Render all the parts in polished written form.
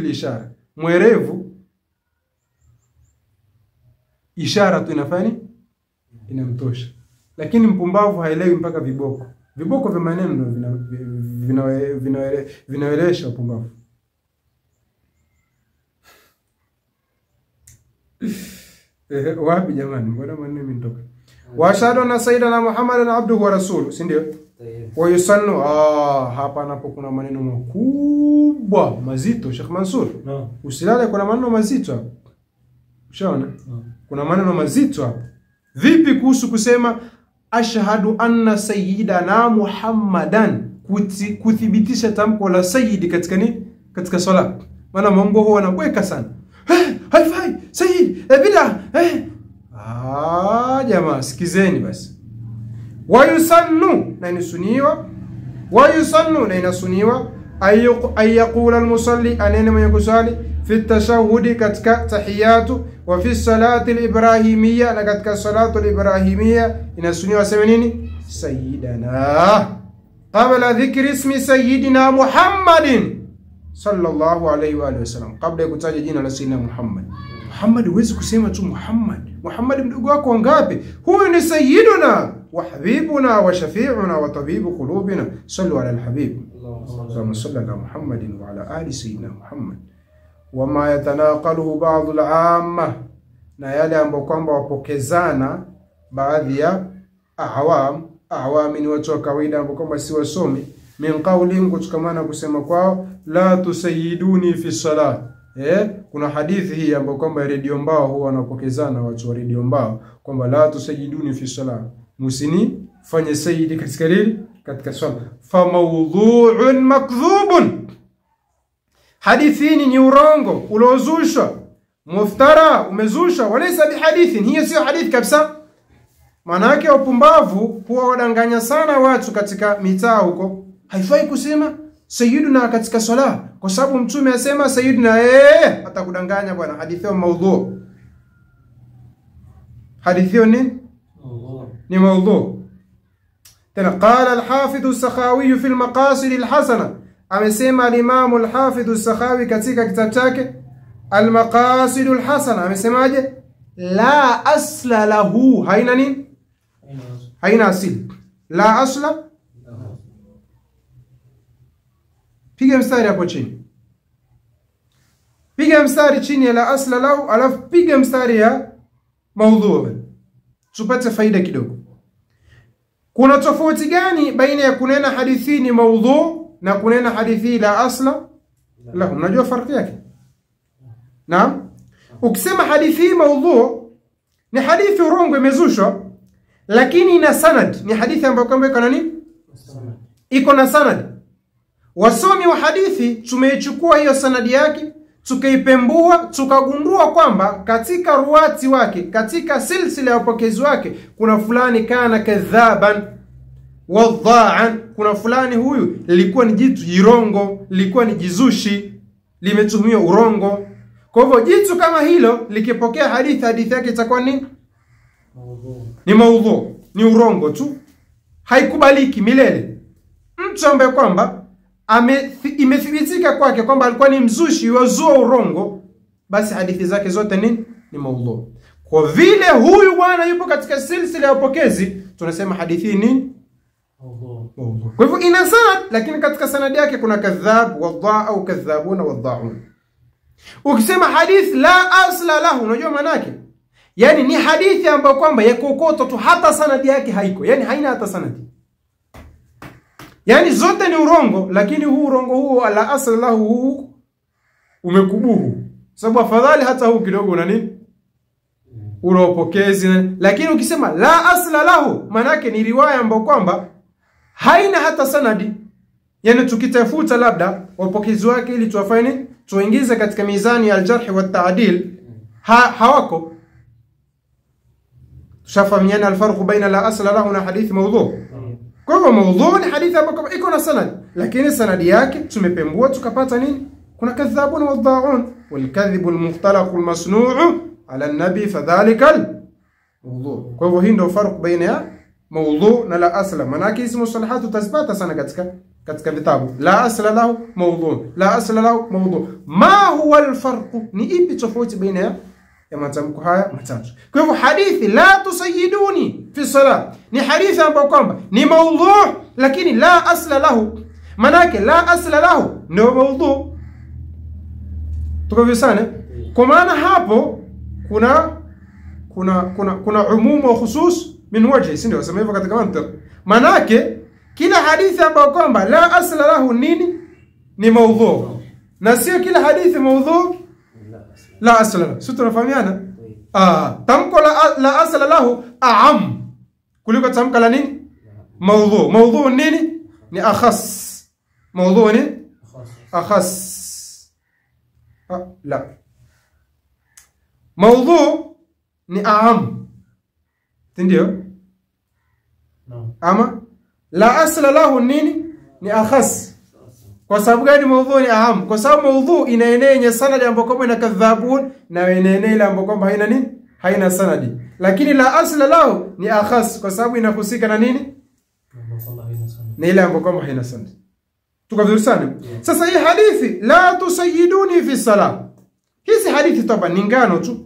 yakfi ishara. Mwerevu ishara tu inafanya inamtosha. Lakini mpumbavu haelewi mpaka viboko. Viboko vya maneno vinaelewesha upumbavu. Wapi jamani, mbona maneno mtoka? Wa ashhadu anna sayyidina Muhammadan abduhu wa rasuluhu, si ndio? Wa yusallu, hapa napo kuna maneno makubwa mazito Sheikh Mansur. No. Usilale, kuna maneno mazito hapo. Ushaona? No. Kuna maneno mazito hapo. Vipi kuhusu kusema ashhadu anna sayyidana Muhammadan, kuthibitisha tamko la sayyid katika nini? Katika swala. Maana Mungu huwa anabweka sana. Haifai sayyid bila jamaa sikizeni basi. Wa yusannu, na inasuniwa, wa yusannu, na inasuniwa ayaqula almusalli, anene mwenye kusali fi tashahhudi, katika tahiyatu, wa fi salati alibrahimiyya, na katika salatu alibrahimiyya inasuniwa sema nini? Sayyidana, qabla dhikri ismi sayyidina Muhammadin sallallahu alayhi wa sallam, kabla ya kutaja jina la sayyidina Muhammad. Muhammad huwezi kusema tu Muhammad. Muhammad mdogo wako wangapi? Huyu ni sayyiduna wa habibuna wa shafi'una wa tabibu qulubina. Sallu ala al-habib. Allahumma salli ala Muhammadin wa ala ali sayyidina Muhammad. Wama yatanaqaluhu ba'd al-amma, na yale ambayo kwamba wapokezana baadhi ya awami ni watu wa kawaida ambao kwamba si wasomi, min qawlin, kutukamana kusema kwao la tusayyiduni fi salat. Kuna hadithi hii ambayo kwamba Radio Mbao huwa wanapokezana watu wa Radio Mbao kwamba la tusayyiduni fi salat, musini fanye sayyidi katika lili katika swala. Fa mawdhu'un makdhubun, hadithi ni urongo ulozushwa, muftara umezusha, walaysa bihadithin, hiyo sio hadithi kabisa. Maana yake upumbavu huwa wadanganya sana watu katika mitaa huko. Haifai kusema sayyiduna katika swala kwa sababu mtume asema sayyiduna, atakudanganya bwana. Hadithi maudhu, hadithi ni maudhu. Tena qala al-Hafidh as-Sakhawi fi al-Maqasid al-Hasana, amesema al-Imam al-Hafidh as-Sakhawi katika kitabu chake al-Maqasid al-Hasana, amesemaje? La asla lahu, haina nini? Haina asili. La asla, piga mstari hapo chini. Piga mstari chini ya la asla lahu, alafu piga mstari ya maudhu, tupate faida kidogo. Kuna tofauti gani baina ya kunena hadithi ni maudhu na kunena hadithi la asla lahu? Unajua farki yake? Naam. Ukisema hadithi maudhu ni hadithi urongo imezushwa, lakini ina sanad, ni hadithi ambayo kwamba iko na nini? Iko na sanad. Wasomi wa hadithi tumeichukua hiyo sanadi yake, tukaipembua, tukagundua kwamba katika ruwati wake, katika silsila ya upokezi wake, kuna fulani kana kadhaban wadha'an, kuna fulani huyu lilikuwa ni jitu jirongo, lilikuwa ni jizushi, limetumia urongo. Kwa hivyo jitu kama hilo likipokea hadithi yake itakuwa nini? Ni maudhu, ni urongo tu, haikubaliki milele. Mtu ambaye kwamba imethibitika kwake kwamba alikuwa ni mzushi wazua urongo, basi hadithi zake zote ni maudhu. Kwa vile huyu bwana yupo katika silsila ya upokezi, tunasema hadithi ni maudhu. Kwa hivyo ina sanad, lakini katika sanadi yake kuna kadhab, wadha au kadhabuna wadhaun. Ukisema hadith la asla lahu, unajua maana yake? Yani ni hadithi ambayo kwamba yakokoto tu, hata sanadi yake haiko, yani haina hata sanadi. Yani zote ni urongo, lakini huu urongo huo la asla lahu huu umekubuhu. Sababu afadhali hata huu kidogo una nini? Uropokezi. Lakini ukisema la asla lahu, maana yake ni riwaya ambayo kwamba haina hata sanadi. Yani tukitafuta labda wapokezi wake ili tuwafanye tuingize katika mizani ya al-jarh wa at-ta'dil, hawako. Tushafahamiana al-farq baina la asla lahu na hadith maudhu. Kwa hivyo maudhu ni hadithi ambayo iko na sanad, lakini sanadi yake tumepembua tukapata nini? Kuna kadhabun wa wadha'un, wal kadhibu al-mukhtalaq al-masnu'u ala an-nabi fadhalika al-maudhu. Kwa hivyo hii ndio farq baina ya maudhu na la asla. Manake hizi mustalahatu tazbata sana katika vitabu. La asla lahu mawdhu, la asla lahu mawdhu. Ma huwa al-farq? Ni ipi tofauti baina ya matamko haya matatu? Kwa hivyo hadithi la tusayiduni fi salat ni hadithi ambayo kwamba ni mawdhu lakini la asla lahu. Manake la asla lahu ndio mawdhu. Tuko vizana? Kwa maana hapo kuna umumu wa khusus min wajhi, si ndio? Sema hivyo katika mantiq. Manake kila hadithi ambayo kwamba la asla lahu nini ni mawdhu, na sio kila hadithi mawdhu la asla lahu. Sisi tunafahamiana? Tamko la asla lahu aam kuliko tamko la nini mawdhu. Mawdhu nini ni akhas. Mawdhu ni akhas. لا موضوع ni aham, ndio ama la asla lahu nini ni akhas. Kwa sababu gani mawdhu ni aham? Kwa sababu mawdhu inaenea yenye sanadi ambayo kwamba ina kadhabun, na inaenea ile ambayo kwamba haina nini, haina sanadi. Lakini la asla lahu ni akhas kwa sababu inahusika na nini, na ile ambayo kwamba haina sanadi. Tuko vizuri sana. Sasa hii hadithi la tusayiduni fi salat, hizi hadithi toba ni ngano tu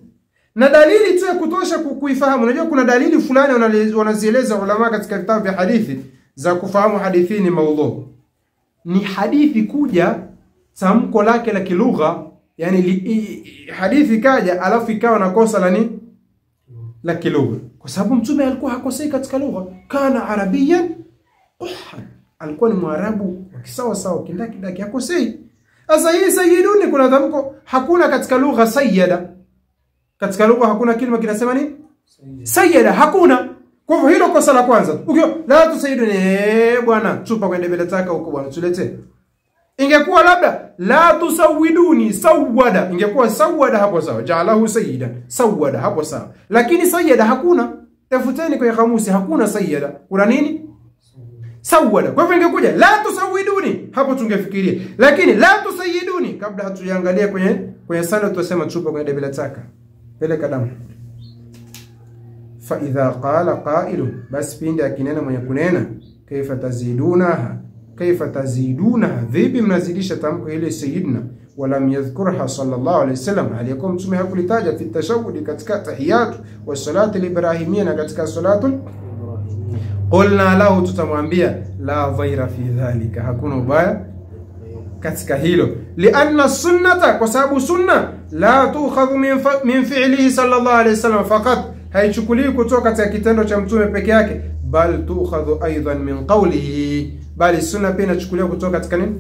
na dalili tu ya kutosha kuifahamu. Unajua kuna dalili fulani wanazieleza ulama katika vitabu vya hadithi za kufahamu hadithi ni mawdhu. Ni hadithi kuja tamko lake la kilugha, yani hadithi kaja alafu ikawa na kosa la nini la kilugha, kwa sababu mtume alikuwa hakosei katika lugha. Kana arabiyan alikuwa ni Mwarabu wa kisawa sawa kindaki hakosei. Sasa hii sayyiduni kuna tamko hakuna katika lugha sayyada. Katika lugha hakuna kilima kinasema nini sayyada, hakuna. Kwa hivyo hilo kosa la kwanza. Ukio la tusayiduni bwana tupa kwenda mbele taka huko bwana tulete. Ingekuwa labda la tusawiduni sawada, ingekuwa sawada hapo sawa, ja'alahu sayyidan sawada hapo sawa. Lakini sayyada hakuna. Tafuteni kwa kamusi hakuna sayyada. Kuna nini sawada. Kwa hivyo ingekuja la tusawiduni hapo tungefikiria, lakini la tusayiduni kabla hatujaangalia kwenye sanda tutasema chupa kwenye debela taka peleka damu. Fa idha qala qailun, bas pindi akinena mwenye kunena kaifa tazidunaha, vipi mnazidisha tamko ile sayyidina, walam yadhkurha sallallahu alayhi wasallam, aliyakum mtume hakulitaja fi tashahhud katika tahiyatu wa salati al-ibrahimiyya na katika salatu. Qulna lahu, tutamwambia la dhaira fi dhalika, hakuna ubaya katika hilo. Lianna sunnata, kwa sababu sunna la tukhadhu min fi'lihi sallallahu alayhi wasallam faqat, haichukuliwi kutoka katika kitendo cha mtume peke yake, bal tukhadhu aidan min qawlihi, bali sunna pia inachukuliwa kutoka katika nini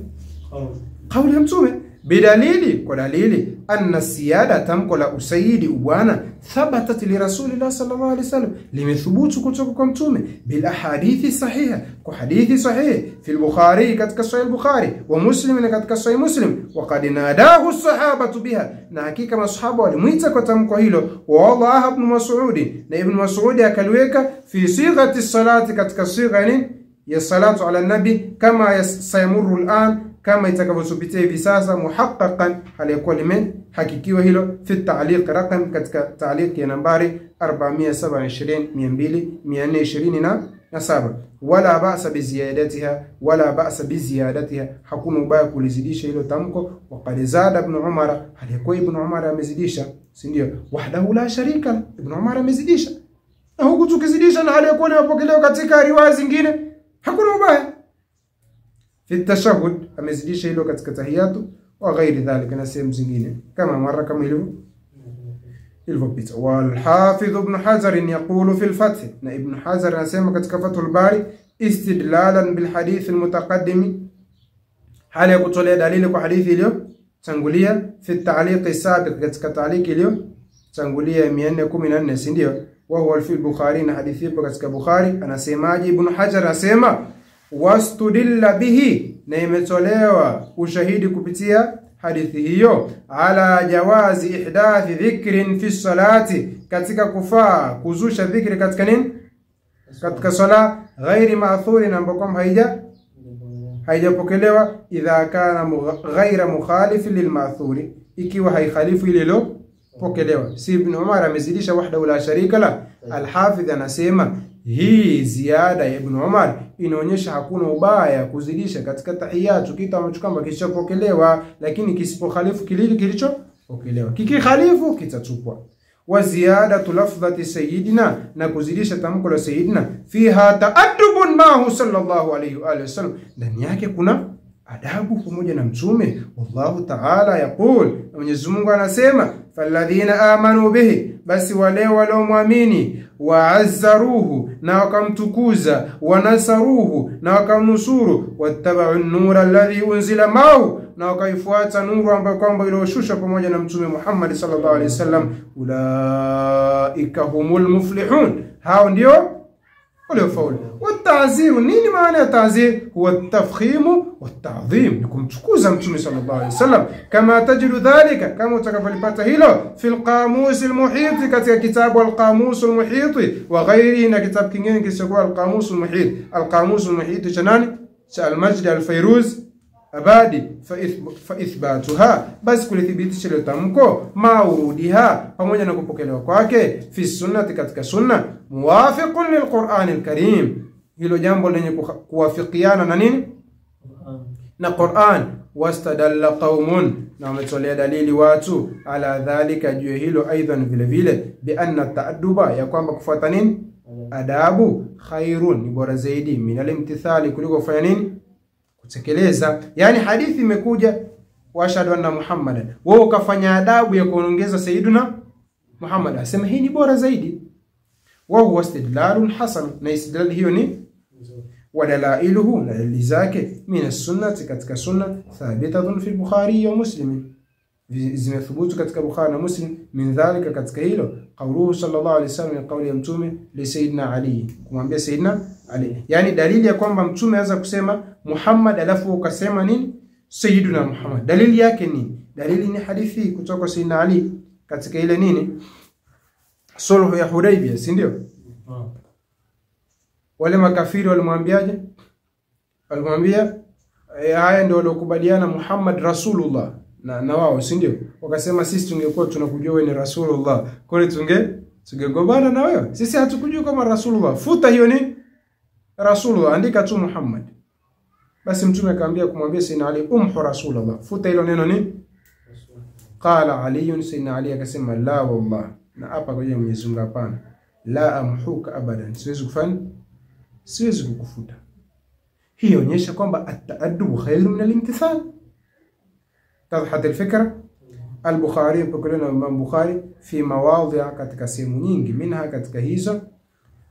kauli ya mtume. Bidalili, kwa dalili anna siyada tamko la usayidi ubwana thabatat li rasulillah sallallahu alaihi wasallam, limethubutu kutoka kwa mtume bil ahadithi sahiha, kwa hadithi sahihi fi al-Bukhari katika sahih al-Bukhari wa Muslim katika sahih Muslim, wa qad nadahu as-sahabatu biha, na hakika masahaba walimuita kwa tamko hilo. Wa Allah ibn Mas'ud, na ibn Mas'ud akaliweka fi sighati as-salati katika sigha nini ya salatu ala nabi kama sayamuru al-an, kama itakavyosubitia hivi sasa, muhaqqaqan, halikuwa limehakikiwa hilo fi ta'liq raqam katika ta'liq ya nambari 427 wala ba'sa bi ziyadatiha, hakuna ubaya kulizidisha hilo tamko. Wa qad zada ibn Umar, halikuwa ibn Umar amezidisha, si ndio? Wahdahu la sharika, ibn Umar amezidisha, na huku tukizidisha na halikuwa limepokelewa katika riwaya zingine, hakuna ubaya. في التشهد amezidisha hilo katika tahiyatu wa ghairi dhalika na sehemu zingine kama mara kama iliyopita. Wal Hafidh Ibn Hajar yaqulu fi al-Fath, na Ibn Hajar anasema katika Fathul Bari istidlalan bil hadith al-mutaqaddim, hali ya kutolea dalili kwa hadithi iliyo tangulia fi at-ta'liq as-sabiq, katika ta'liq iliyo tangulia 414, si ndio? Wa huwa fi al-Bukhari, na hadithi ipo katika Bukhari. Anasemaje Ibn Hajar? Anasema wastudilla bihi, na imetolewa ushahidi kupitia hadithi hiyo, ala jawazi ihdathi dhikrin fi salati, katika kufaa kuzusha dhikri katika nini katika sala, ghairi ma'thuri, ambapo haijapokelewa, idha kana ghaira mukhalif lilma'thuri, ikiwa haikhalifu ile ilo pokelewa. Si Ibn Umar amezidisha wahdahu la sharika la. Al-Hafidh anasema hii ziada ya Ibn Umar inaonyesha hakuna ubaya kuzidisha katika tahiyatu kitu ambacho kwamba kilichopokelewa, lakini kisipokhalifu kilili kilichopokelewa. Kikikhalifu kitatupwa. Wa ziyadatu lafdhati sayyidina, na kuzidisha tamko la sayyidina, fiha ta'addubun ma'ahu sallallahu alayhi wa sallam, ndani yake kuna adabu pamoja na mtume. Wallahu ta'ala yaqul, Mwenyezi Mungu anasema, falladhina amanu bihi, basi wale waliomwamini, waazzaruhu, na wakamtukuza, wanasaruhu, na wakamnusuru, wattaba'u an-nura alladhi unzila ma'ahu, na wakaifuata nuru ambayo kwamba iliyoshushwa pamoja na mtume Muhammad sallallahu alaihi wasallam, ulaika humul muflihun, hao ndio waliofaulu. Wata'ziru, nini maana ya ta'zir? Huwa at-tafkhimu wat-ta'dhim, kumtukuza mtume sallallahu alaihi wasallam, kama tajidu dhalika, kama utakavyopata hilo fil qamus al-muhit, katika kitabu al-qamus al-muhit, wa ghairihi, na kitabu kingine kisichokuwa al-qamus al-muhit. Al-qamus al-muhit cha nani? Cha al-Majd al-Fayruz Abadi. Fa ithbatuha, basi kulithibitisha ile tamko, maurudiha, pamoja na kupokelewa kwake, fi sunnati, katika sunna, muwafiqun lilquran alkarim, hilo jambo lenye kuwafikiana na nini? Na Qur'an. Wastadalla qaumun, na wametolea dalili watu, ala dhalika, juu hilo, aidan vile vile, bi anna ta'adduba, ya kwamba kufuata nini? Adabu, khairun, ni bora zaidi, min al-imtithali, kuliko kufanya nini? Kutekeleza. Yani hadithi imekuja, wa ashhadu anna Muhammadan, wao kafanya adabu ya kuongeza sayyiduna Muhammad, asema hii ni bora zaidi. Wa huwa istidlalun hasan, na istidlal hiyo ni wadalailuhu, na dalili zake, min as-sunnati, katika sunna, thabitatun fi Bukhari wa Muslim, zimethubutu katika Bukhari na Muslim. Min dhalika, katika hilo, qawluhu sallallahu alayhi wasallam, ya kauli ya mtume li sayyidina Ali, kumwambia sayyidina Ali. Yani dalili ya kwamba mtume anaweza kusema Muhammad alafu ukasema nini? Sayyiduna Muhammad. Dalili yake ni dalili ni hadithi kutoka kwa sayyidina Ali katika ile nini? Sulhu ya Hudaybiyah, si ndio? Wale makafiri walimwambiaje? Walimwambia haya ndio waliokubaliana Muhammad Rasulullah na wao, si ndio? Wakasema sisi tungekuwa tunakujua wewe ni Rasulullah, kwa hiyo tungegombana na wewe. Sisi hatukujua kama Rasulullah. Futa hiyo ni Rasulullah, andika tu Muhammad. Basi mtume akamwambia kumwambia sayyidina Ali, umhu Rasulullah, futa hilo neno ni qala Ali. Sayyidina Ali akasema, la wallah, na hapa kwa Mwenyezi Mungu, hapana, la amhuka abadan, siwezi kukufuta. Hii inaonyesha kwamba at-ta'addubu khairu min al-imtithal. Tadhat al-fikra. Al-Bukhari, pokelena Imam Bukhari, fi mawadhi'a, katika sehemu nyingi, minha, katika hizo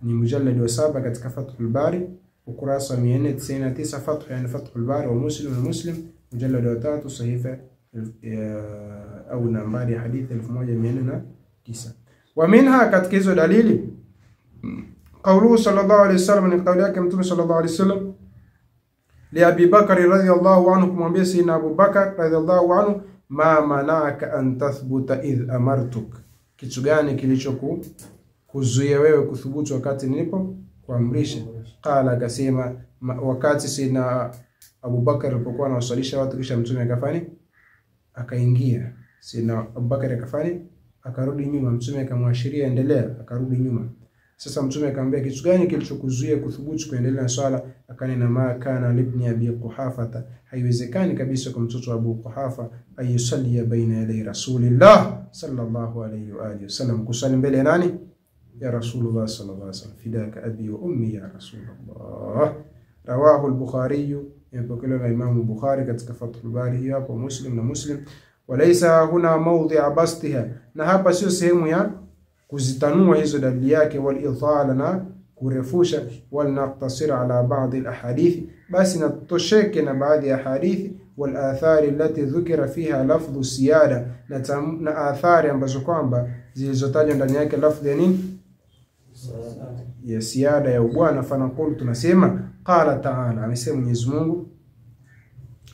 ni mujallad wa 7 katika Fathul Bari, ukurasa 499, Fath, yani Fathul Bari, wa Muslim mujallad wa 3, sahifa au nambari ya hadithi 1409. Wa minha, katika hizo dalili, qawluhu sallallahu alayhi wasallam, ni kauli yake mtume sallallahu alayhi wasallam li Abi Bakr radhiyallahu anhu, kumwambia sayyidina Abu Bakr radhiyallahu anhu, ma manaka an tathbuta idh amartuk, kitu gani kilichokuzuia wewe kuthubutu wakati nilipo kuamrisha? Qala, akasema, wakati sayyidina Abu Bakr alipokuwa anawasalisha watu, kisha mtume akafanya, akaingia. Sayyidina Abu Bakr akafanya, akarudi nyuma, mtume akamwashiria endelea, akarudi nyuma. Sasa mtume akamwambia, kitu gani kilichokuzuia kuthubutu kuendelea na swala? Akanena, ma kana libni Abi Quhafa, haiwezekani kabisa kwa mtoto wa Abu Quhafa, ayusalli baina yaday Rasulillah sallallahu alayhi wa alihi wasallam, kusali mbele ya nani? Ya Rasulullah sallallahu alayhi wasallam. Fidaka abi wa ummi ya Rasulullah. Rawahu al-Bukhari, yapokelewa na Imam Bukhari katika Fathul Bari, hiyo hapo Muslim na Muslim. Walaysa huna mawdhi'a bastiha, na hapa sio sehemu ya kuzitanua hizo dalili yake, wal idhala, na kurefusha, wal naqtasir ala ba'd al ahadith, basi na tosheke na baadhi ya hadithi, wal athari allati dhukira fiha lafdhu siyada, na athari ambazo kwamba zilizotajwa ndani yake lafdhi ya nini? Ya siyada, ya ubwana. Fanaqulu, tunasema, qala ta'ala, amesema Mwenyezi Mungu,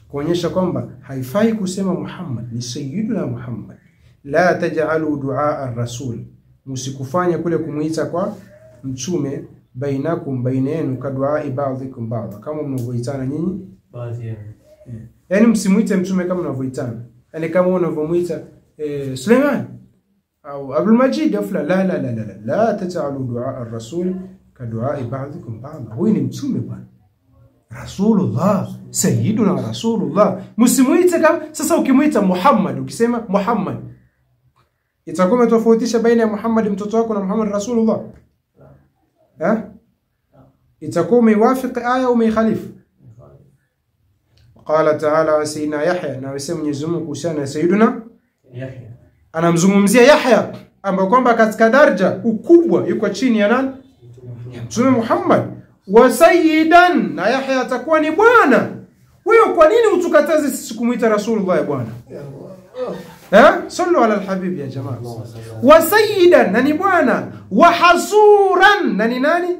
kuonyesha kwamba haifai kusema Muhammad ni sayyiduna Muhammad. La taj'alu du'a ar-rasul, msikufanya kule kumuita kwa mtume, bainakum, baina yenu, kadua ba'dhikum ba'd, kama mnavyoitana nyinyi baadhi yenu. Yani msimuite mtume kama mnavyoitana, yani kama unavyomuita Suleiman au Abdul Majid au la taj'alu du'a ar-rasul kadua ba'dhukum ba'd. Huyu ni mtume bwana, Rasulullah, Sayyiduna Rasulullah. Msimuite kama sasa. Ukimuita Muhammad, ukisema Muhammad, itakuwa umetofautisha baina ya Muhammad mtoto wako na Muhammad Rasulullah? itakuwa umeiwafiki aya au umeikhalifu? Qala ta'ala Sayyidina Yahya, na wasema Mwenyezi Mungu kuhusiana na Sayyiduna Yahya, anamzungumzia Yahya ambaye kwamba katika daraja ukubwa yuko chini ya nani? Mtume Muhammad. Wa sayyidan, na Yahya atakuwa ni bwana. Wewe kwa nini utukataze sisi kumuita Rasulullah ya bwana? Sallu ala al-habib ya jamaa. Wa sayyidan, na ni bwana. Wa hasuran, na ni nani?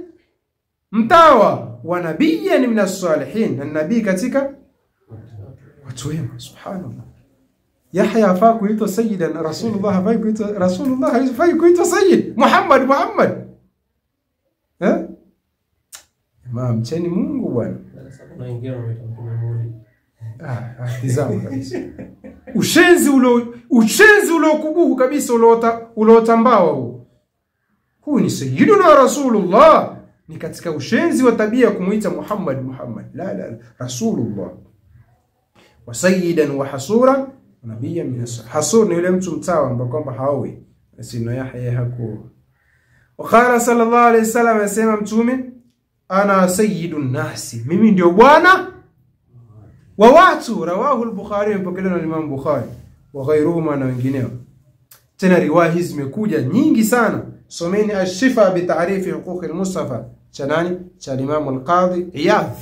Mtawa. Wa nabiyyan min as-salihin, na nabii katika watu wema. Subhanallah. Yahya hafai kuitwa sayyidan, Rasulullah hafai kuitwa Rasulullah, hafai kuitwa sayyid. Muhammad. Mcheni Mungu bwana. Na ingia mtume tizama kabisa. Ushenzi uliokubuhu kabisa, uliotambawa huo. Huu ni Sayyiduna Rasulullah. Ni katika ushenzi wa tabia kumuita Muhammad. La, Rasulullah. Wa sayyidan wa hasuran, nabiyyan min as-salihin. Hasur ni yule mtu mtawa ambaye kwamba haowi. Sina Yahya hakuwa. Wakala sallallahu alayhi wasallam, asema mtume, ana sayyidun nasi, mimi ndio bwana wa watu. Rawahu al-Bukhari, mpokelewa na Imam Bukhari wa ghayruhuma, na wengineo. Tena riwaya hizi zimekuja nyingi sana. Someni Ash-Shifa bi ta'rif huquq al-Mustafa cha nani? Cha Imam al-Qadhi Iyadh.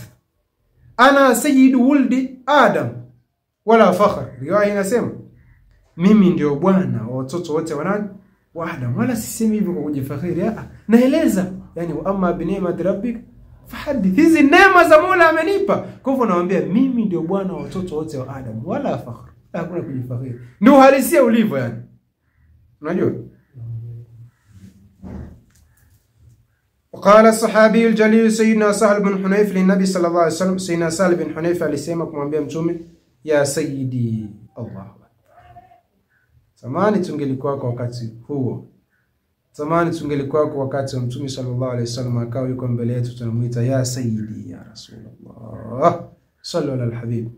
Ana sayyidu wuldi Adam wala fakhr. Riwaya inasema mimi ndio bwana wa watoto wote wa nani? Wa Adam. Wala sisemi hivyo kwa kujifakhiri, naeleza yani, wa amma bi ni'mati rabbik fahadith. Hizi neema za Mola amenipa, kwa hivyo nawaambia mimi ndio bwana wa watoto wote wa Adam, wala fakhr. Hakuna kujifakhiri, ndio halisia ulivyo yani. Unajua? وقال الصحابي الجليل سيدنا سهل بن حنيف للنبي صلى الله عليه وسلم, سيدنا سهل بن حنيف alisema kumwambia mtume, ya sayyidi Allah. Zamani tungelikuwa kwa wakati huo, zamani tungelikuwa kwa wakati wa mtume sallallahu alaihi wasallam, akao yuko mbele yetu, tunamuita ya sayyidi ya Rasulullah. Sallu ala al-habib.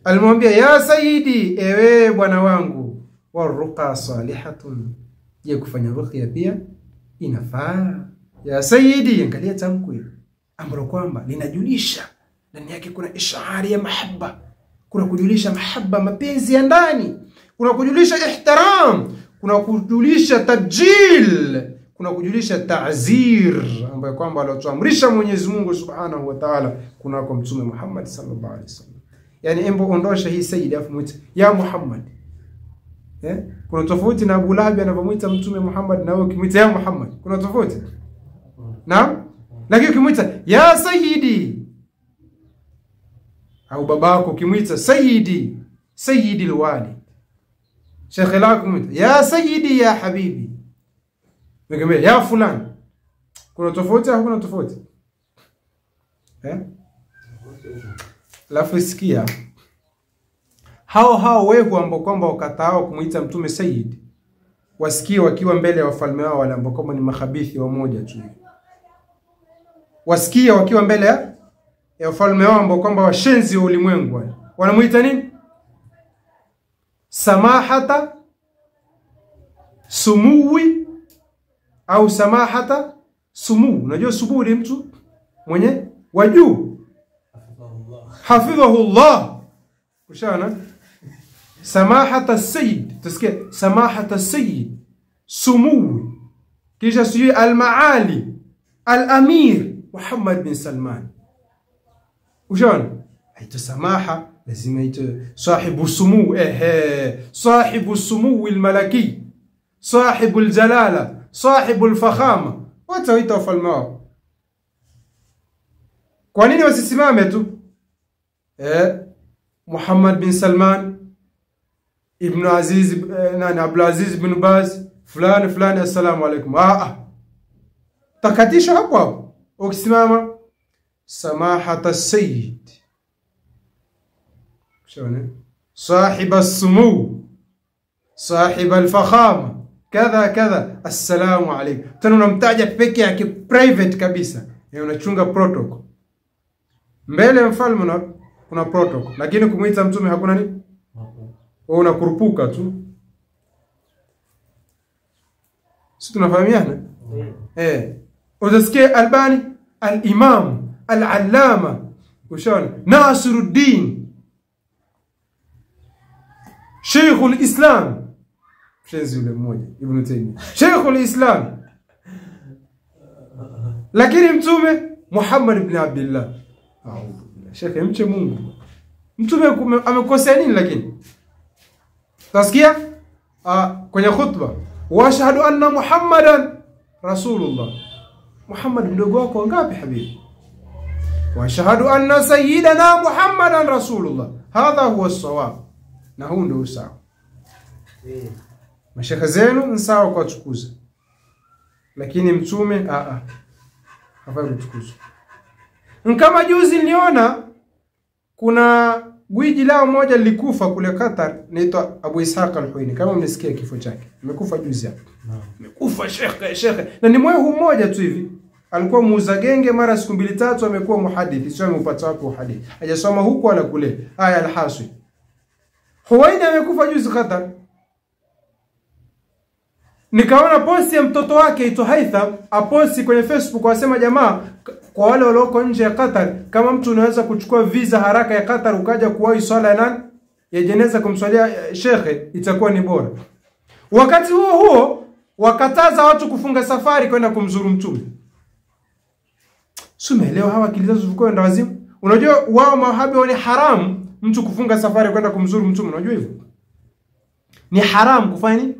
Alimwambia, ya sayyidi, ewe bwana wangu, wa ruqa salihatun, je kufanya ruqya pia inafaa? Ya sayyidi, angalia tamko hili ambalo kwamba linajulisha ndani yake kuna ishari ya mahaba, kuna kujulisha mahaba, mapenzi ya ndani, kuna kujulisha ihtiram, kuna kujulisha tabjil, kuna kujulisha ta'zir, ambayo kwamba alotuamrisha Mwenyezi Mungu Subhanahu wa Ta'ala kuna kwa mtume Muhammad sallallahu alaihi wasallam. Yani embo ondosha hii sayyidi afu mwite ya Muhammad. Kuna tofauti na Abu Lahab anapomuita mtume Muhammad na wewe ukimwita ya Muhammad. Kuna tofauti? Naam? Lakini ukimwita ya sayyidi, au babako ukimwita sayyidi, sayyidi alwali, shekhi lako kumwita ya sayyidi ya habibi, wewe ya fulani. Kuna tofauti au kuna tofauti? Lafu sikia, hao wewe ambao kwamba wakatao kumuita mtume sayyid, wasikie wakiwa mbele ya wafalme wao wale ambao kwamba ni makhabithi wa moja tu. Wasikie wakiwa mbele ya wafalme wao ambao kwamba washenzi wa ulimwengu wale. Wanamuita nini? Samahata sumuwi au samahata sumu. Unajua sumu ni mtu mwenye wajuu. Hafidhahullah. Ushaona? Samahata sayyid, tusikie samahata sayyid, sumuwi, kisha sijui al-maali, al-amir Muhammad bin Salman. Ushaona? Haita samaha lazima ite sahibu sumu, sahibu sumu al-malaki, sahibu al-jalala, sahibu al-fakhama. Wote waita wafalme wao. Kwa nini wasisimame tu? Muhammad bin Salman, Ibn Aziz, Abdul Aziz bin Baz, fulani, assalamu alaikum. Takatisha hapo. Ukisimama samahata sayyid, shone sahib as-sumu, sahib al-fakhama, kadha kadha, assalamu alaykum. Tena unamtaja peke yake private kabisa. Unachunga protocol. Mbele ya mfalme kuna protocol, lakini kumuita mtume hakuna nini? Wewe unakurupuka tu. Sisi tunafahamiana? Utasikia Albani al-Imam al-Allama ushaona Nasiruddin Sheikhul Islam, shenzi yule mmoja Ibn Taymiyyah, Sheikhul Islam. Lakini mtume Muhammad ibn Abdullah, Sheikh mche Mungu. Mtume amekosea nini? Lakini tasikia kwenye khutba, wa ashhadu anna Muhammadan Rasulullah. Muhammad mdogo wako ngapi habibi? Wa ashhadu anna sayyidana Muhammadan Rasulullah. Hadha huwa as-sawab. Na huu ndio usawa. Mashaka zenu ni sawa kwa kuchukuza, lakini mtume hafai kuchukuza. Kama juzi niliona kuna gwiji lao moja lilikufa kule Qatar, naitwa Abu Ishaq al-Huwaini, kama mnisikia kifo chake. Amekufa juzi hapo. Amekufa shekhe. Na ni moyo mmoja tu hivi. Alikuwa muuza genge, mara siku 2-3 amekuwa muhadithi, sio amepata wapi uhadithi. Hajasoma huko wala kule. Haya al-Haswi. Huwaini amekufa juzi Qatar. Nikaona posti ya mtoto wake ito Haitham, aposti kwenye Facebook, wasema jamaa, kwa wale walioko nje ya Qatar, kama mtu unaweza kuchukua visa haraka ya Qatar ukaja kuwahi swala ya nani? Ya jeneza kumswalia shekhe, itakuwa ni bora. Wakati huo wakataza watu kufunga safari kwenda kumzuru mtume. Sumeelewa hawa kilizazo zilikuwa ndio wazimu. Unajua wao mawahabi ni haramu mtu kufunga safari kwenda kumzuru mtume, unajua hivyo? Ni haramu kufanya nini?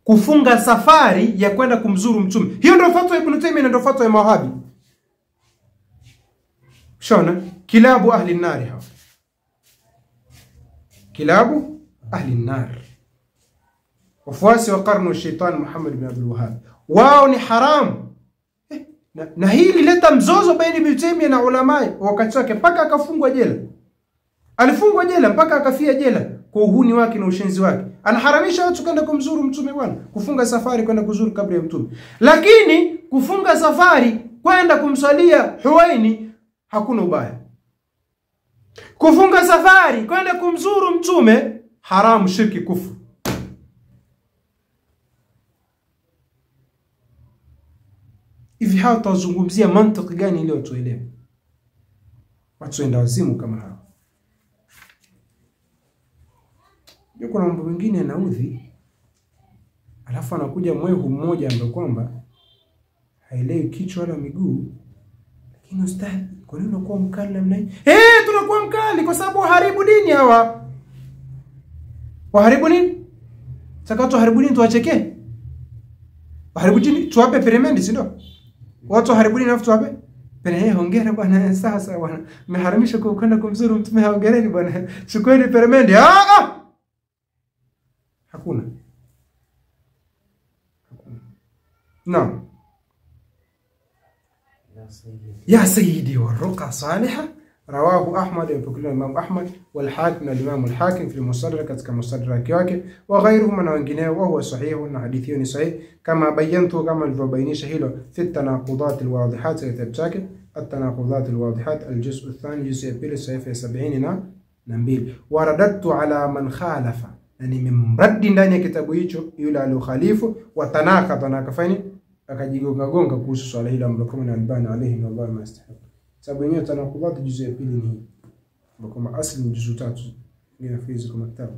Kufunga safari ya kwenda kumzuru mtume. Hiyo ndio fatwa ya Ibn Taymiyyah na ndio fatwa ya mawahabi. Shona kilabu ahli an-nar hawa. Kilabu ahli an-nar. Wafuasi wa karnu shaitan Muhammad ibn Abdul Wahhab. Wao ni haramu. Na hili leta mzozo baina Ibn Taymiyyah na ulama wakati wake, mpaka akafungwa jela. Alifungwa jela mpaka akafia jela kwa uhuni wake na ushenzi wake. Anaharamisha watu kwenda kumzuru mtume bwana, kufunga safari kwenda kuzuru kabri ya mtume. Lakini kufunga safari kwenda kumswalia Huwaini hakuna ubaya. Kufunga safari kwenda kumzuru mtume haramu, shirki, kufuru. Hivi hao tuzungumzia mantiki gani ile tuelewe? Watu wenda wazimu kama hao. Yuko na mambo mengine yanaudhi. Alafu anakuja mwehu mmoja ambaye kwamba haelewi kichwa wala miguu. Lakini ustadi, kwa nini unakuwa mkali namna hii? Tunakuwa mkali kwa sababu waharibu dini hawa. Waharibu nini? Saka tuharibu dini tuwacheke? Waharibu dini tuwape peremende, si ndio? Watu waharibu dini afu tuwape? Pene hongera bwana, sasa bwana. Mmeharamisha kwenda kumzuru mtume, hongereni bwana. Chukueni peremende. Hakuna. Naam. Ya sayyidi wa ruqa salihah رواه أحمد وبكل الإمام أحمد والحاكم الإمام الحاكم في المصدر كما مصدر كياك وغيره من وجناه وهو صحيح وحديثه صحيح كما بينته كما الفبيني شهيله في التناقضات الواضحات لتبتاك التناقضات الواضحات الجزء الثاني جزء بيل صحيفة 70 نمبيل ورددت على من خالف يعني من رد ndani kitabu hicho yule aliokhalifu watanaqadha na akafanya akajigonga kuhusu swala hili ambalo kama Albani alayhi Allah mastahab. Sababu yenyewe tanaqudhat juzu ya pili ni kama asli ni juzu 3 ninafizi kama kitabu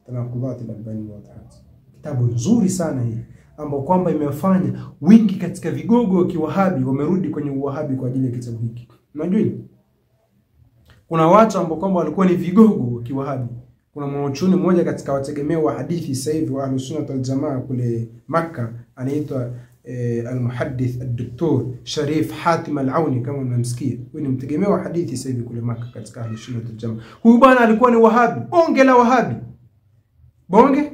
tanaqudhat al-Albani wadahat. Kitabu nzuri sana hii ambao kwamba imefanya wingi katika vigogo wa kiwahabi wamerudi kwenye uwahabi kwa ajili ya kitabu hiki. Unajua kuna watu ambao kwamba walikuwa ni vigogo wa kiwahabi. Kuna mwanachuoni mmoja katika wategemeo wa hadithi sasa hivi wa Ahlus-Sunnah wal-Jamaa kule Makkah anaitwa المحدث الدكتور شريف حاتم العوني kama mnamsikia. Huyu ni mtegemeo wa hadithi sasa hivi kule Makkah katika Ahlus-Sunnah wal-Jamaa. Huyu bwana alikuwa ni wahabi, bonge la wahabi. Bonge?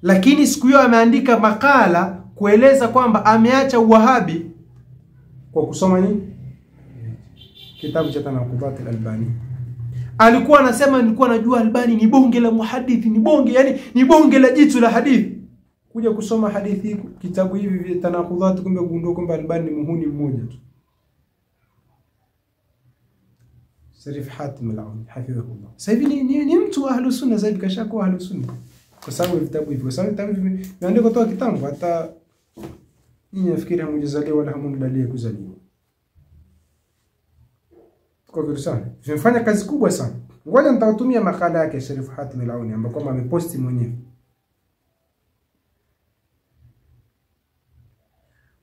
Lakini siku hiyo ameandika makala kueleza kwamba ameacha uwahabi kwa kusoma nini? Kitabu cha Tanaqudhat al-Albani. Alikuwa anasema nilikuwa najua Albani ni bonge la muhadithi, ni bonge, yani ni bonge la jitu la hadithi. kuja kusoma hadithi kitabu hivi vya tanakudhat, kumbe gundua kwamba Albani ni muhuni mmoja tu. Sharif Hatim al-Auni hafidhahullah. Sasa hivi ni mtu ahlus sunna, sasa hivi kashakuwa ahlus sunna kwa sababu vitabu hivyo. Sasa vitabu hivi vimeandikwa toka kitambo, hata nyinyi nafikiri hamjazaliwa wala hamdalie kuzaliwa. Kwa hivyo sana vimefanya kazi kubwa sana. Ngoja nitawatumia makala yake Sharif Hatim al-Auni ambapo kama ameposti mwenyewe.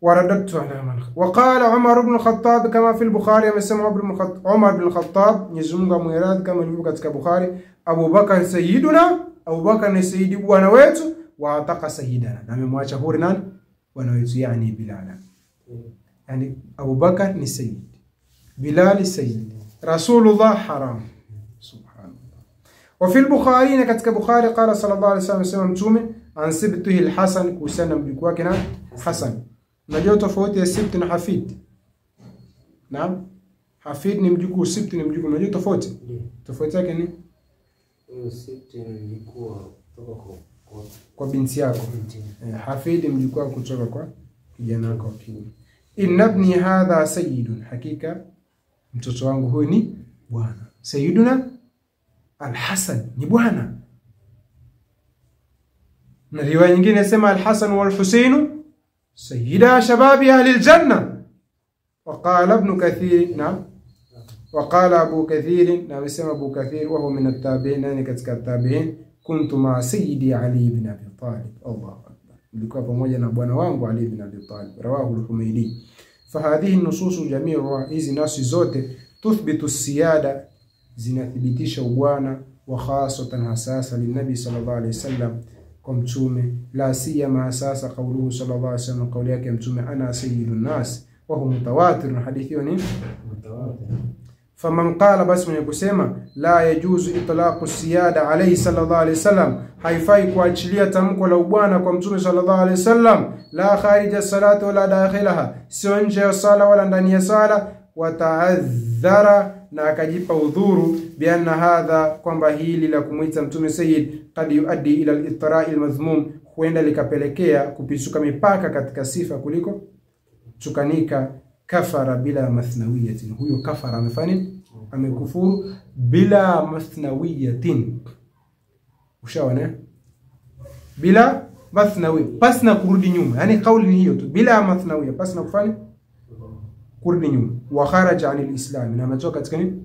ورددت على من وقال عمر بن الخطاب كما في البخاري amesema عمر بن الخطاب nyezimunga muirad kama ilivyo katika Bukhari, Abu Bakar sayyiduna, Abu Bakar ni sayyidi bwana wetu, wa ataqa sayyidana, na amemwacha huru nani bwana wetu, yani Bilal. Yani Abu Bakar ni sayyid, Bilal sayyid, Rasulullah haram. Subhanallah. وفي البخاري katika Bukhari قال صلى الله عليه وسلم amesema mtume an sibtihi al-Hasan, kusana mjukuu wake na Hasan. Unajua tofauti ya sibt na hafid? Naam. Hafid ni mjukuu, sibt ni mjukuu. Unajua tofauti? Tofauti yake ni sibt ni mjukuu kutoka kwa binti yako. Hafid ni mjukuu kutoka kwa kijana wako wa kiume. Inna ibni hadha sayyidun, hakika mtoto wangu huyu ni bwana. Sayyiduna al-Hasan ni bwana. Na riwaya nyingine inasema al-Hasan wal-Husayn سيدا شباب أهل الجنة. وقال ابن كثير نعم، وقال أبو كثير نعم، اسم أبو كثير وهو من التابعين، يعني كتك التابعين، كنت مع سيدي علي بن أبي طالب. الله أكبر. لكوا pamoja na bwana wangu Ali bin Abi Talib. رواه الحميدي. فهذه النصوص جميعها hizi nasi zote tuthbitu siyada, zinathibitisha ubwana, wa khasatan hasasa linabi sallallahu alayhi wasallam, kwa mtume, la siyama sasa kauluhu sallallahu alayhi wasallam, kauli yake mtume ana sayyidun nas, wa huwa mutawatir, na hadithi ni mutawatir. Faman qala, basi mwenye kusema la yajuzu itlaqu siyada alayhi sallallahu alayhi wasallam, haifai kuachilia tamko la ubwana kwa mtume sallallahu alayhi wasallam, la kharija salati wala dakhilaha, sio nje ya sala wala ndani ya sala, wa ta'adhara, na akajipa udhuru bianna hadha, kwamba hili la kumuita mtume sayyid qad yuaddi ila al-ittira'i al-madhmum, huenda likapelekea kupisuka mipaka katika sifa kuliko chukanika. Kafara bila mathnawiyatin, huyo kafara amefanya amekufuru bila mathnawiyatin. Ushaona? Bila mathnawi, pasna kurudi nyuma, yani kauli ni hiyo tu, bila mathnawiya, pasna kufanya kurudi nyuma. Wa kharaja anil islam, na ametoka katika nini?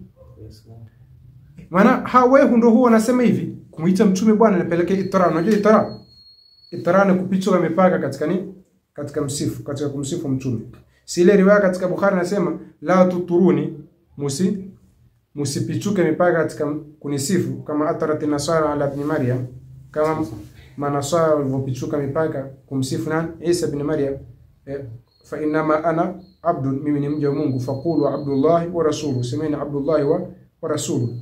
Maana hawe ndo huwa anasema hivi, kumuita mtume bwana anapelekea itara. Unajua itara? Itara ni kupita mipaka katika nini? Katika msifu, katika kumsifu mtume. Si ile riwaya katika Bukhari nasema la tuturuni, musipichuke mipaka katika kunisifu, kama atarat nasara ala ibn Maryam, kama manasara walivyopichuka mipaka kumsifu nani? Isa ibn Maryam. Fa inma ana abdun, mimi ni mja wa Mungu, faqulu abdullah wa rasuluhu, semeni abdullah wa rasuluhu.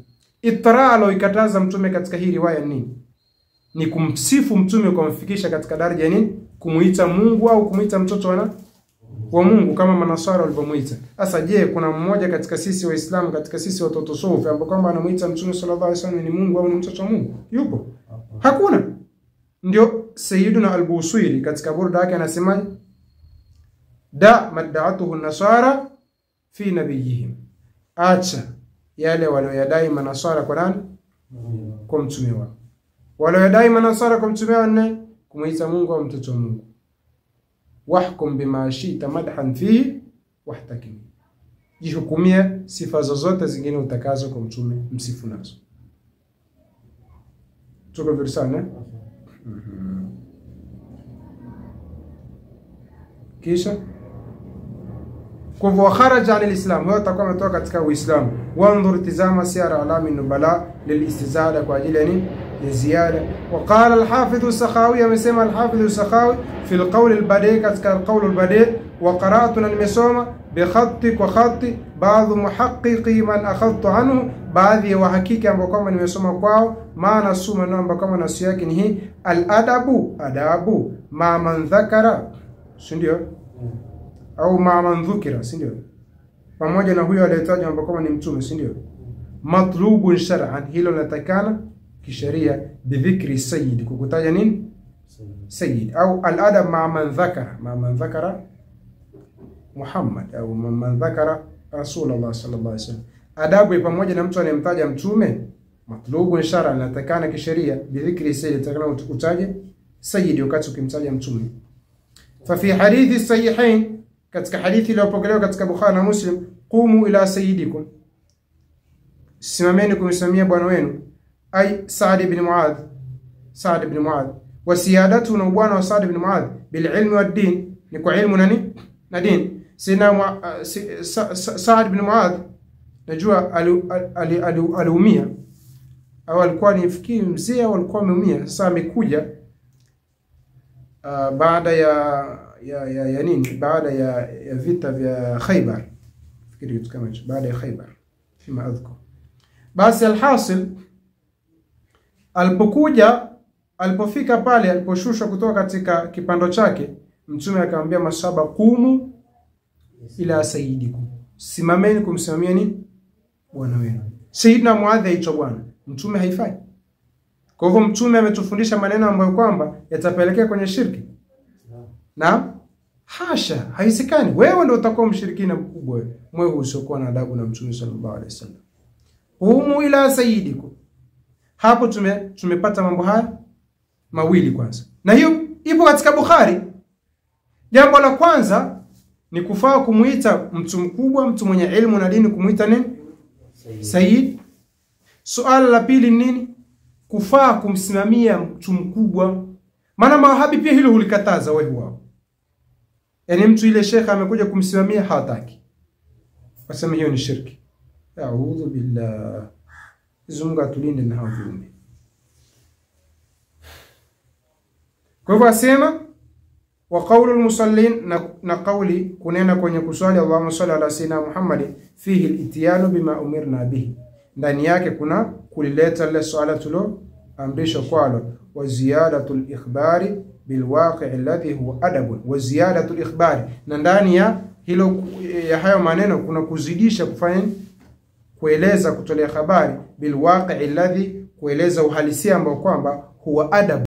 Itara aloikataza mtume katika hii riwaya nini? Ni kumsifu mtume kwa kumfikisha katika daraja nini? Kumuita Mungu au kumuita mtoto wa Mungu kama manasara walivyomuita. Sasa je, kuna mmoja katika sisi Waislamu, katika sisi watoto sufi, ambapo kwamba anamuita mtume sallallahu alaihi wasallam ni Mungu au ni mtoto wa Mungu? Yupo? Hakuna. Ndio Sayyiduna al-Busiri katika burda yake anasema da mad'atuhu an-nasara fi nabiyihim, acha yale walioyadai manasara kwa nani? Kwa mtume wao. Walioyadai manasara kwa mtume wao ni kumuita Mungu au mtoto wa Mungu. Wahkum bima shita madhan fihi wahtakim, jihukumia sifa zozote zingine utakazo kwa mtume, msifu nazo. Tuko vizuri sana. Kisha kwa kharaja anil islam, huwa atakuwa ametoka katika Uislamu. Wanzur tizama siyara alami nubala lilistizada, kwa ajili yani ya ziada. Waqala al-Hafidh as-Sakhawi, amesema al-Hafidh as-Sakhawi fi al-qawl al-badi, katika al-qawl al-badi, wa qara'tu, nimesoma bi khatti wa khatti baadhi muhaqqiqi man akhadtu anhu, baadhi ya wahakiki ambao kama nimesoma kwao, maana suma namba kama nasu yake ni hii: al-adabu, adabu ma man dhakara, ndio au ma man dhukira, ndio pamoja na huyo aliyetajwa ambao kama ni mtume, ndio matlubun shar'an, hilo linatakana kisheria, bidhikri sayyid, kukutaja nini? sayyid, au al-adab ma'a man dhakara Muhammad au man dhakara Rasulullah sallallahu alaihi wasallam. Adabu pamoja na mtu anemtaja mtume matlubu ishara inatakana kisheria bidhikri sayyid, takana utaje sayyid wakati ukimtaja mtume. Fa fi hadithi sahihain, katika hadithi iliyopokelewa katika Bukhari na Muslim, qumu ila sayyidikum, simameni kumsimamia bwana wenu, ay Sa'd ibn Muadh, wa siyadatu, na bwana wa Sa'd ibn Muadh, bil ilmi wad din, ni kwa ilmu na din. Sa'd ibn Muadh najua aliumia au alikuwa ni fikiri mzee au alikuwa ameumia. Sasa amekuja baada ya nini, baada ya vita vya Khaybar, fikiri kitu kama hicho, baada ya Khaybar fima adhkur. Basi alhasil, alipofika pale, aliposhushwa kutoka katika kipando chake, mtume akamwambia masahaba, qumu ila sayyidikum, simameni kumsimamia ni bwana wenu. Sayyidina Muadh aitwa bwana, mtume haifai. Kwa hivyo mtume ametufundisha maneno ambayo kwamba yatapelekea kwenye shirki. Na hasha, haisikani. Wewe ndio utakuwa mshirikina mkubwa, mwewe usiokuwa na adabu na mtume sallallahu alaihi wasallam. Qumu ila sayyidikum. Hapo tumepata mambo haya mawili kwanza. Na hiyo ipo katika Bukhari. Jambo la kwanza ni kufaa kumuita mtu mkubwa, mtu mwenye elimu na dini, kumuita nini? Sayyid. Suala la pili nini? Kufaa kumsimamia mtu mkubwa. Maana mawahabi pia hilo hulikataza wao. Yaani mtu ile shekha amekuja kumsimamia hataki, wasema hiyo ni shirki. A'udhu billah. Zunga tulinde na hao viumbe. Kwa hivyo asema wa qawlul musallin, na qawli kunena kwenye kuswali, Allahumma salli ala sayyidina Muhammad, fihi al-ityanu bima umirna bihi, ndani yake kuna kulileta ile swala tulo amrisho kwalo, wa ziyadatul ikhbari bil waqi' alladhi huwa adab, wa ziyadatul ikhbari, na ndani ya hilo ya hayo maneno kuna kuzidisha kufanya kueleza, kutolea habari, bil waqi' alladhi, kueleza uhalisia ambao kwamba huwa adab.